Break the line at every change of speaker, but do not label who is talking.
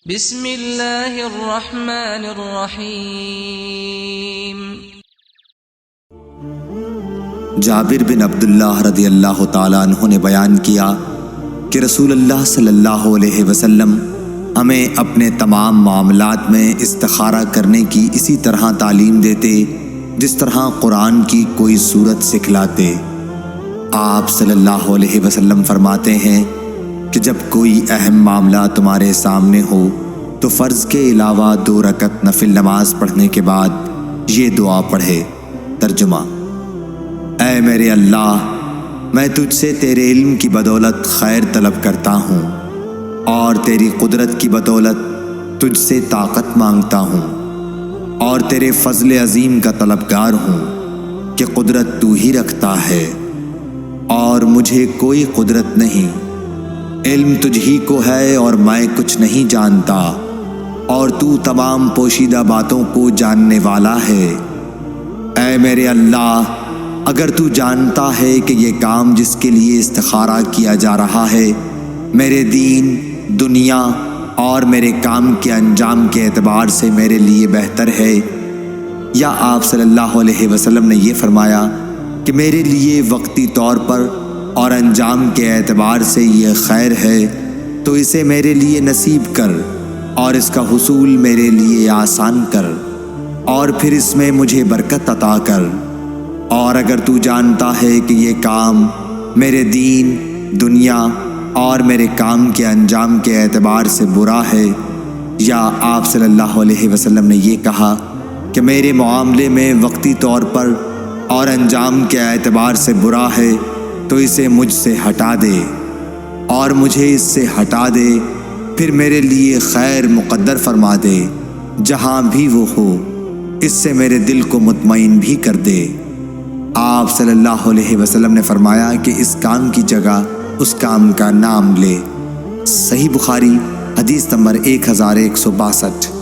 بسم اللہ الرحمن الرحیم۔
جابر بن عبداللہ رضی اللہ تعالیٰ عنہ نے بیان کیا کہ رسول اللہ صلی اللہ علیہ وسلم ہمیں اپنے تمام معاملات میں استخارہ کرنے کی اسی طرح تعلیم دیتے جس طرح قرآن کی کوئی سورت سکھلاتے۔ آپ صلی اللہ علیہ وسلم فرماتے ہیں کہ جب کوئی اہم معاملہ تمہارے سامنے ہو تو فرض کے علاوہ 2 رکعت نفل نماز پڑھنے کے بعد یہ دعا پڑھے۔ ترجمہ: اے میرے اللہ، میں تجھ سے تیرے علم کی بدولت خیر طلب کرتا ہوں اور تیری قدرت کی بدولت تجھ سے طاقت مانگتا ہوں اور تیرے فضل عظیم کا طلبگار ہوں کہ قدرت تو ہی رکھتا ہے اور مجھے کوئی قدرت نہیں۔ علم تجھ ہی کو ہے اور میں کچھ نہیں جانتا اور تو تمام پوشیدہ باتوں کو جاننے والا ہے۔ اے میرے اللہ، اگر تو جانتا ہے کہ یہ کام جس کے لیے استخارہ کیا جا رہا ہے میرے دین، دنیا اور میرے کام کے انجام کے اعتبار سے میرے لیے بہتر ہے، یا آپ صلی اللہ علیہ وسلم نے یہ فرمایا کہ میرے لیے وقتی طور پر اور انجام کے اعتبار سے یہ خیر ہے، تو اسے میرے لیے نصیب کر اور اس کا حصول میرے لیے آسان کر اور پھر اس میں مجھے برکت عطا کر۔ اور اگر تو جانتا ہے کہ یہ کام میرے دین، دنیا اور میرے کام کے انجام کے اعتبار سے برا ہے، یا آپ صلی اللہ علیہ وسلم نے یہ کہا کہ میرے معاملے میں وقتی طور پر اور انجام کے اعتبار سے برا ہے، تو اسے مجھ سے ہٹا دے اور مجھے اس سے ہٹا دے، پھر میرے لیے خیر مقدر فرما دے جہاں بھی وہ ہو، اس سے میرے دل کو مطمئن بھی کر دے۔ آپ صلی اللہ علیہ وسلم نے فرمایا کہ اس کام کی جگہ اس کام کا نام لے۔ صحیح بخاری، حدیث نمبر 1162۔